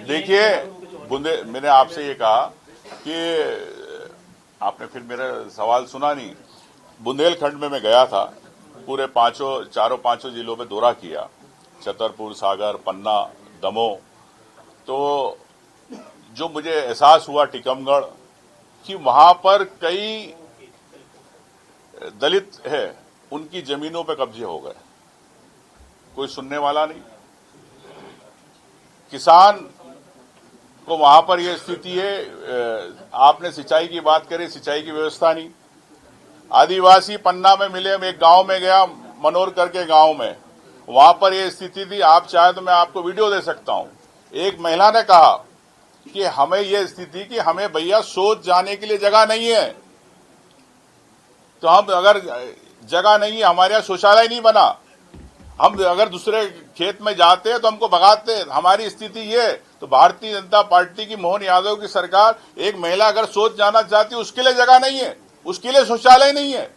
देखिए, मैंने आपसे ये कहा कि आपने फिर मेरा सवाल सुना नहीं। बुंदेलखंड में मैं गया था, पूरे चारों पांचों जिलों में दौरा किया, छतरपुर, सागर, पन्ना, दमोह। तो जो मुझे एहसास हुआ टीकमगढ़ कि वहां पर कई दलित है, उनकी जमीनों पे कब्जे हो गए, कोई सुनने वाला नहीं। किसान को वहां पर यह स्थिति है। आपने सिंचाई की बात करी, सिंचाई की व्यवस्था नहीं। आदिवासी पन्ना में मिले, मैं एक गांव में गया, मनोर करके गांव में, वहां पर यह स्थिति थी। आप चाहे तो मैं आपको वीडियो दे सकता हूं। एक महिला ने कहा कि हमें यह स्थिति कि हमें भैया शौच जाने के लिए जगह नहीं है, तो हम अगर जगह नहीं है, हमारे यहां शौचालय नहीं बना, हम अगर दूसरे खेत में जाते हैं तो हमको भगाते हैं। हमारी स्थिति ये। तो भारतीय जनता पार्टी की मोहन यादव की सरकार, एक महिला अगर शौच जाना चाहती है, उसके लिए जगह नहीं है, उसके लिए शौचालय नहीं है।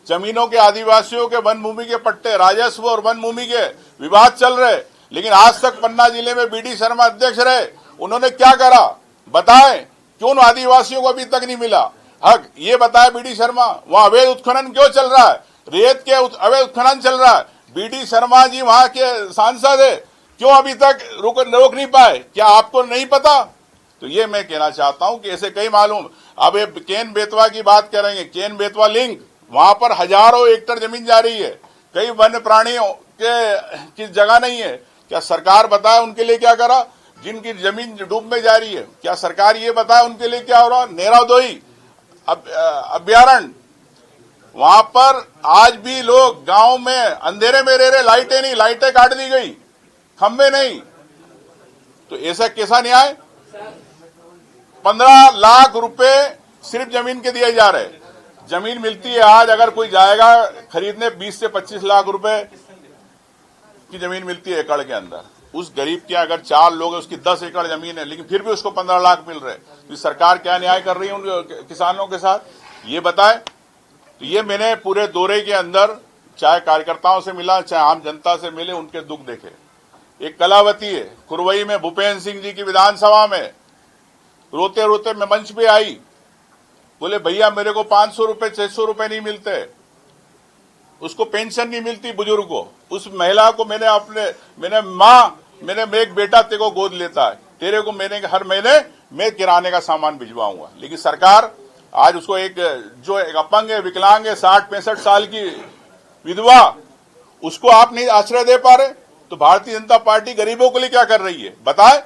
जमीनों के, आदिवासियों के वन भूमि के पट्टे, राजस्व और वन भूमि के विवाद चल रहे, लेकिन आज तक पन्ना जिले में बीडी शर्मा अध्यक्ष रहे, उन्होंने क्या करा बताएं? क्यों आदिवासियों को अभी तक नहीं मिला हक? ये बताए बीडी शर्मा। वहां अवैध उत्खनन क्यों चल रहा है? रेत के अवैध उत्खनन चल रहा है। बीडी शर्मा जी वहां के सांसद है, क्यों अभी तक रोक नहीं पाए? क्या आपको नहीं पता? तो ये मैं कहना चाहता हूं कि ऐसे कई मालूम। अब ये केन बेतवा की बात करेंगे, केन बेतवा लिंक, वहां पर हजारों एकड़ जमीन जा रही है, कई वन्य प्राणियों की जगह नहीं है। क्या सरकार बताए उनके लिए क्या करा? जिनकी जमीन डूब में जा रही है, क्या सरकार ये बताए उनके लिए क्या हो रहा? नेरावदोई अभ्यारण्य, वहां पर आज भी लोग गांव में अंधेरे में रह रहे, लाइटें नहीं, लाइटें काट दी गई, खंबे नहीं। तो ऐसा कैसा न्याय? 15 लाख रुपए सिर्फ जमीन के दिए जा रहे। जमीन मिलती है आज, अगर कोई जाएगा खरीदने, 20 से 25 लाख रुपए की जमीन मिलती है एकड़ के अंदर। उस गरीब के अगर 4 लोग है, उसकी 10 एकड़ जमीन है, लेकिन फिर भी उसको 15 लाख मिल रहे। तो सरकार क्या न्याय कर रही है उन किसानों के साथ, ये बताए। तो ये मैंने पूरे दौरे के अंदर चाहे कार्यकर्ताओं से मिला, चाहे आम जनता से मिले, उनके दुख देखे। एक कलावती है कुरवई में, भूपेन्द्र सिंह जी की विधानसभा में रोते रोते मैं मंच पे आई, बोले भैया मेरे को 500 रुपए 600 रुपए नहीं मिलते, उसको पेंशन नहीं मिलती बुजुर्ग को। उस महिला को मैंने एक बेटा तेरे को गोद लेता है, तेरे को मैंने हर महीने मैं किराने का सामान भिजवाऊंगा। लेकिन सरकार आज उसको एक अपंग है, विकलांग है, 60-65 साल की विधवा, उसको आप नहीं आश्रय दे पा रहे। तो भारतीय जनता पार्टी गरीबों के लिए क्या कर रही है बताएं?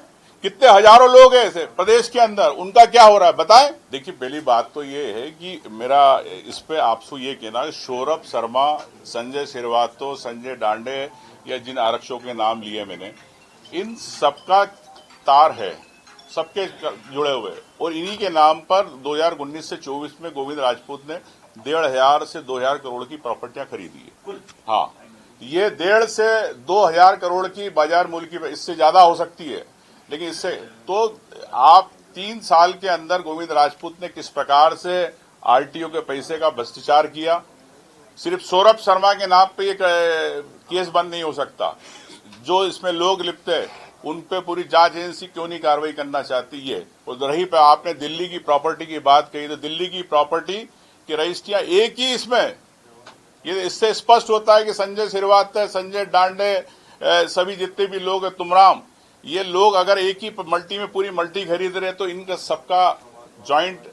कितने हजारों लोग हैं ऐसे प्रदेश के अंदर, उनका क्या हो रहा है बताएं? देखिए, पहली बात तो ये है कि मेरा इस पे आपसे ये कहना है, सौरभ शर्मा, संजय श्रीवास्तव, संजय डांडे या जिन आरक्षकों के नाम लिए मैंने, इन सबका तार है, सबके जुड़े हुए। और इन्हीं के नाम पर 2019 से 24 में गोविंद राजपूत ने 1,500 से 2,000 करोड़ की प्रॉपर्टियां खरीदी है। हाँ, ये 1,500 से 2,000 करोड़ की बाजार मूल्य की, इससे ज्यादा हो सकती है, लेकिन इससे तो आप 3 साल के अंदर गोविंद राजपूत ने किस प्रकार से आरटीओ के पैसे का भ्रष्टाचार किया। सिर्फ सौरभ शर्मा के नाम पे एक केस बंद नहीं हो सकता। जो इसमें लोग लिप्त है उन पे पूरी जांच एजेंसी क्यों नहीं कार्रवाई करना चाहती है। और रही पे आपने दिल्ली की प्रॉपर्टी की बात कही, तो दिल्ली की प्रॉपर्टी की रजिस्ट्रियां एक ही इसमें, ये इससे स्पष्ट होता है कि संजय श्रीवास्तव, संजय डांडे, सभी जितने भी लोग हैं, तुमराम, ये लोग अगर एक ही मल्टी में पूरी मल्टी खरीद रहे तो इनका सबका जॉइंट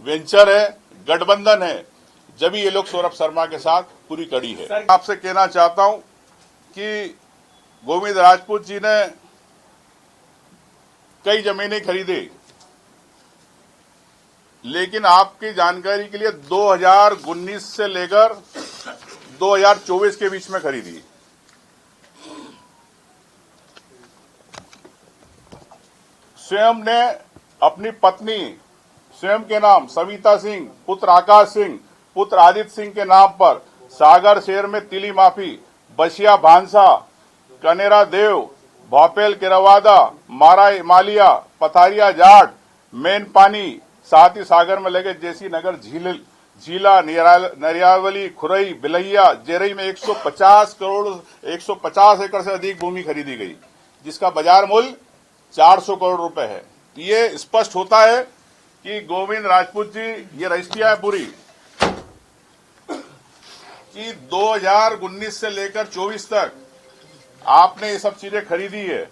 वेंचर है, गठबंधन है, जब ये लोग सौरभ शर्मा के साथ पूरी कड़ी है। आपसे कहना चाहता हूं कि गोविंद राजपूत जी ने कई जमीनें खरीदी, लेकिन आपकी जानकारी के लिए 2019 से लेकर 2024 के बीच में खरीदी। स्वयं ने अपनी पत्नी स्वयं के नाम सविता सिंह, पुत्र आकाश सिंह, पुत्र आदित्य सिंह के नाम पर सागर शहर में तिली माफी, बसिया भांसा, कनेरा देव, भोपेल किरवादा, मारा मालिया, पथारिया जाट, मेन पानी, साथ ही सागर में लगे जेसी नगर, झीला, नरियावली, खुरई, बिलैया, जेरई में 150 एकड़ से अधिक भूमि खरीदी गई, जिसका बाजार मूल्य 400 करोड़ रुपए है। तो ये स्पष्ट होता है कि गोविंद राजपूत जी, ये रजिस्ट्रियां है पूरी कि 2019 से लेकर 24 तक आपने ये सब चीजें खरीदी है।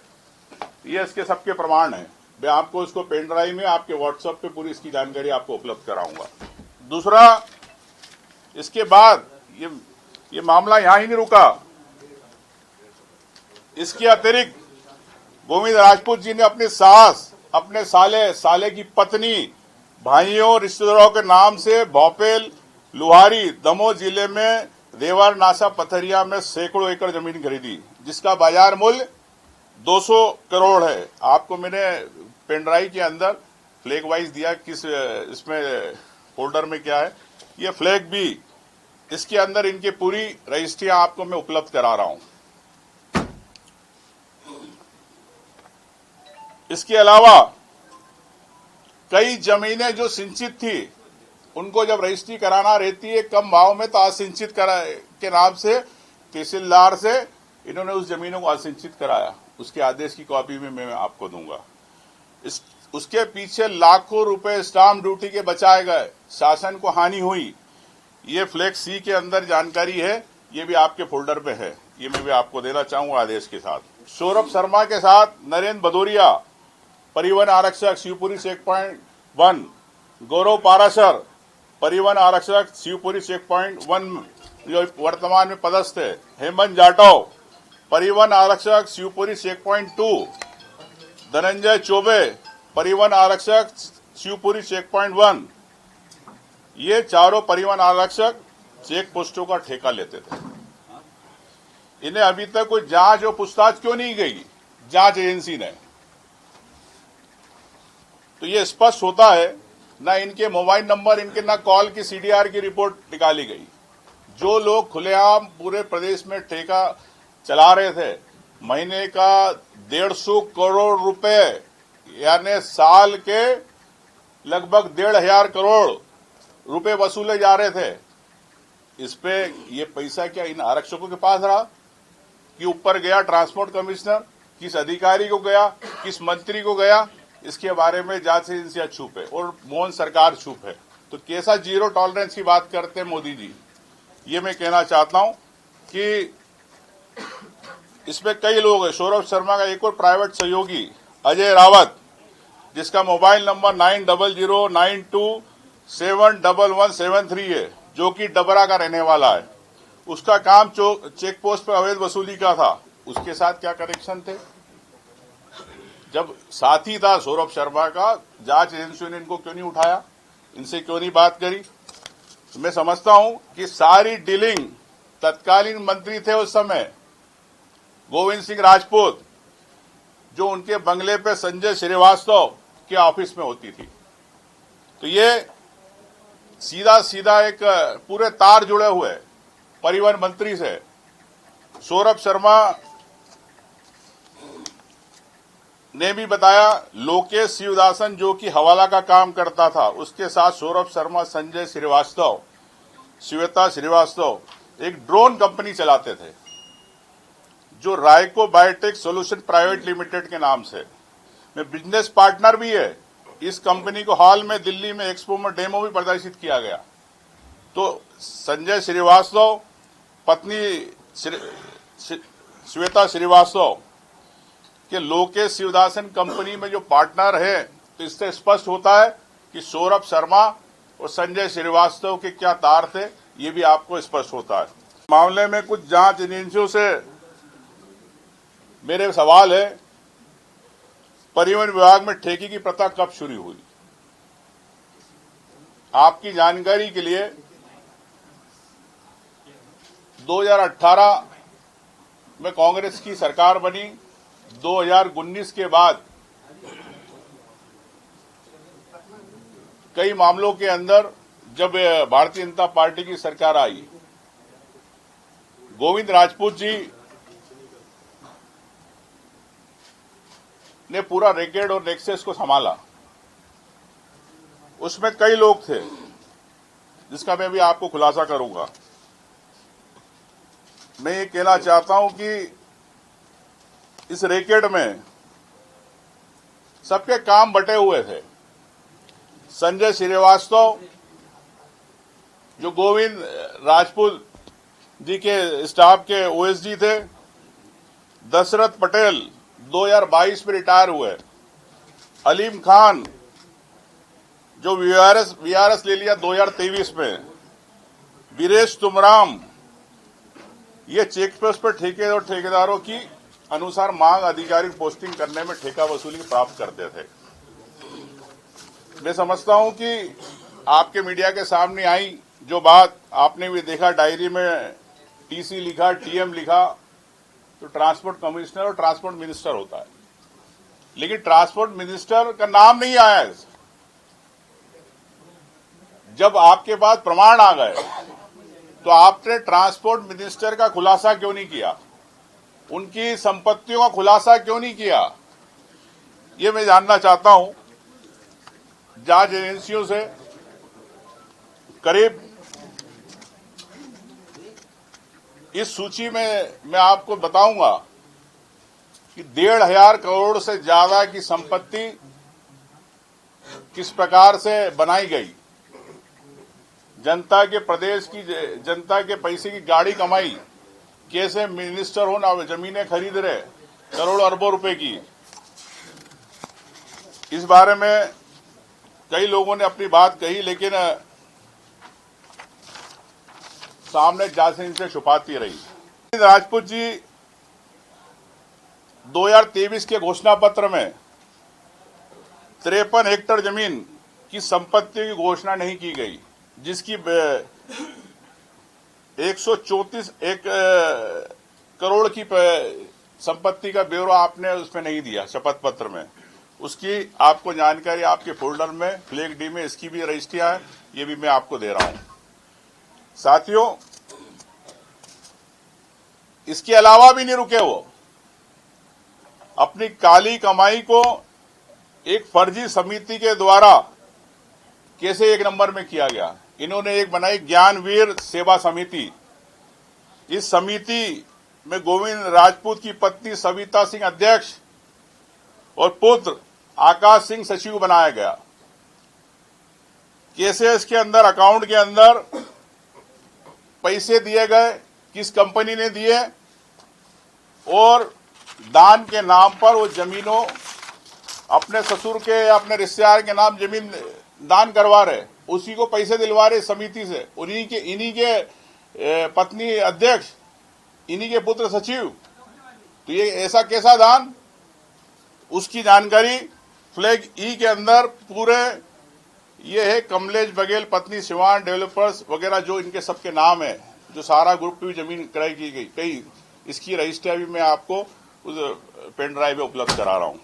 ये इसके सबके प्रमाण है। मैं आपको इसको पेन ड्राइव में आपके व्हाट्सएप पे पूरी इसकी जानकारी आपको उपलब्ध कराऊंगा। दूसरा, इसके बाद ये मामला यहां ही नहीं रुका। इसके अतिरिक्त गोविंद राजपूत जी ने अपनी सास, अपने साले की पत्नी, भाइयों, रिश्तेदारों के नाम से भोपेल, लुहारी, दमोह जिले में देवर, नासा, पथरिया में सैकड़ों एकड़ जमीन खरीदी, जिसका बाजार मूल्य 200 करोड़ है। आपको मैंने पेनड्राइव के अंदर फ्लैग वाइज दिया, किस इसमें फोल्डर में क्या है। ये फ्लैग भी, इसके अंदर इनकी पूरी रजिस्ट्रियां आपको मैं उपलब्ध करा रहा हूं। इसके अलावा कई जमीनें जो सिंचित थी, उनको जब रजिस्ट्री कराना रहती है कम भाव में, तो असिंचित के नाम से तहसीलदार से इन्होंने उस जमीनों को असिंचित कराया। उसके आदेश की कॉपी भी मैं आपको दूंगा। उसके पीछे लाखों रुपए स्टाम्प ड्यूटी के बचाए गए, शासन को हानि हुई। ये फ्लैक्स सी के अंदर जानकारी है, ये भी आपके फोल्डर पे है। ये मैं भी आपको देना चाहूंगा आदेश के साथ। सौरभ शर्मा के साथ नरेंद्र भदौरिया, परिवहन आरक्षक शिवपुरी चेक पॉइंट 1, गौरव पाराशर, परिवहन आरक्षक शिवपुरी चेक पॉइंट 1 जो वर्तमान में पदस्थ है, हेमंत जाटव, परिवहन आरक्षक शिवपुरी चेक पॉइंट 2, धनंजय चौबे, परिवहन आरक्षक शिवपुरी चेक पॉइंट 1, ये चारों परिवहन आरक्षक चेक पोस्टों का ठेका लेते थे। इन्हें अभी तक कोई जांच और पूछताछ क्यों नहीं गई जांच एजेंसी ने? तो ये स्पष्ट होता है, ना इनके मोबाइल नंबर, इनके ना कॉल की सीडीआर की रिपोर्ट निकाली गई। जो लोग खुलेआम पूरे प्रदेश में ठेका चला रहे थे, महीने का 150 करोड़ रुपए, यानी साल के लगभग 1,500 करोड़ रुपए वसूले जा रहे थे। इस पे ये पैसा क्या इन आरक्षकों के पास रहा कि ऊपर गया ट्रांसपोर्ट कमिश्नर, किस अधिकारी को गया, किस मंत्री को गया? इसके बारे में जांच एजेंसियां चुप है और मोहन सरकार चुप है। तो कैसा जीरो टॉलरेंस की बात करते हैं मोदी जी? ये मैं कहना चाहता हूं कि इसमें कई लोग हैं। सौरभ शर्मा का एक और प्राइवेट सहयोगी अजय रावत, जिसका मोबाइल नंबर 909272711173 है, जो कि डबरा का रहने वाला है। उसका काम चेक पोस्ट पर अवैध वसूली का था। उसके साथ क्या कनेक्शन थे? जब साथी था सौरभ शर्मा का, जांच एजेंसियों ने इनको क्यों नहीं उठाया, इनसे क्यों नहीं बात करी? तो मैं समझता हूं कि सारी डीलिंग तत्कालीन मंत्री थे उस समय गोविंद सिंह राजपूत, जो उनके बंगले पे संजय श्रीवास्तव के ऑफिस में होती थी। तो ये सीधा एक पूरे तार जुड़े हुए परिवहन मंत्री से। सौरभ शर्मा ने भी बताया, लोकेश शिवदासन जो कि हवाला का काम करता था, उसके साथ सौरभ शर्मा, संजय श्रीवास्तव, श्वेता श्रीवास्तव एक ड्रोन कंपनी चलाते थे, जो रायको बायोटेक सोल्यूशन प्राइवेट लिमिटेड के नाम से में बिजनेस पार्टनर भी है। इस कंपनी को हाल में दिल्ली में एक्सपो में डेमो भी प्रदर्शित किया गया। तो संजय श्रीवास्तव, पत्नी श्वेता श्रीवास्तव कि लोकेश शिवदासन कंपनी में जो पार्टनर है, तो इससे स्पष्ट होता है कि सौरभ शर्मा और संजय श्रीवास्तव के क्या तार थे, ये भी आपको स्पष्ट होता है। मामले में कुछ जांच एजेंसियों से मेरे सवाल है, परिवहन विभाग में ठेके की प्रथा कब शुरू हुई? आपकी जानकारी के लिए 2018 में कांग्रेस की सरकार बनी। 2019 के बाद कई मामलों के अंदर जब भारतीय जनता पार्टी की सरकार आई, गोविंद राजपूत जी ने पूरा रैकेट और नेक्सस को संभाला। उसमें कई लोग थे, जिसका मैं भी आपको खुलासा करूंगा। मैं ये कहना चाहता हूं कि इस रैकेट में सबके काम बटे हुए थे। संजय श्रीवास्तव जो गोविंद राजपूत जी के स्टाफ के ओएसडी थे, दशरथ पटेल 2022 में रिटायर हुए, अलीम खान जो वीआरएस ले लिया 2023 में, वीरेश तुमराम, ये चेक पोस्ट पर ठेके और ठेकेदारों की अनुसार मांग आधिकारिक पोस्टिंग करने में ठेका वसूली प्राप्त करते थे। मैं समझता हूं कि आपके मीडिया के सामने आई जो बात आपने भी देखा, डायरी में टीसी लिखा, टीएम लिखा, तो ट्रांसपोर्ट कमिश्नर और ट्रांसपोर्ट मिनिस्टर होता है, लेकिन ट्रांसपोर्ट मिनिस्टर का नाम नहीं आया है। जब आपके पास प्रमाण आ गए तो आपने ट्रांसपोर्ट मिनिस्टर का खुलासा क्यों नहीं किया, उनकी संपत्तियों का खुलासा क्यों नहीं किया, ये मैं जानना चाहता हूं। जांच एजेंसियों से करीब इस सूची में मैं आपको बताऊंगा कि 1,500 करोड़ से ज्यादा की संपत्ति किस प्रकार से बनाई गई, जनता के प्रदेश की जनता के पैसे की गाड़ी कमाई, कैसे मिनिस्टर हो ना जमीनें खरीद रहे करोड़ों अरबों रुपए की। इस बारे में कई लोगों ने अपनी बात कही, लेकिन सामने जांच इनसे छुपाती रही। राजपूत जी 2023 के घोषणा पत्र में 53 हेक्टेयर जमीन की संपत्ति की घोषणा नहीं की गई, जिसकी 134 करोड़ की संपत्ति का ब्यौरा आपने उसमें नहीं दिया शपथ पत्र में। उसकी आपको जानकारी आपके फोल्डर में फ्लैग डी में इसकी भी रजिस्ट्रियां है, ये भी मैं आपको दे रहा हूं। साथियों, इसके अलावा भी नहीं रुके, वो अपनी काली कमाई को एक फर्जी समिति के द्वारा कैसे एक नंबर में किया गया। इन्होंने एक बनाई ज्ञानवीर सेवा समिति। इस समिति में गोविंद राजपूत की पत्नी सविता सिंह अध्यक्ष और पुत्र आकाश सिंह सचिव बनाया गया। कैसे इसके अंदर अकाउंट के अंदर पैसे दिए गए, किस कंपनी ने दिए, और दान के नाम पर वो जमीनों अपने ससुर के या अपने रिश्तेदार के नाम जमीन दान करवा रहे, उसी को पैसे दिलवा रहे समिति से। इन्हीं के पत्नी अध्यक्ष, इन्हीं के पुत्र सचिव, तो ये ऐसा कैसा दान, उसकी जानकारी फ्लैग ई के अंदर पूरे ये है। कमलेश बघेल पत्नी शिवान डेवलपर्स वगैरह जो इनके सबके नाम है, जो सारा ग्रुप की जमीन क्रय की गई, कई इसकी रजिस्ट्री भी मैं आपको उस पेन ड्राइव में उपलब्ध करा रहा हूं।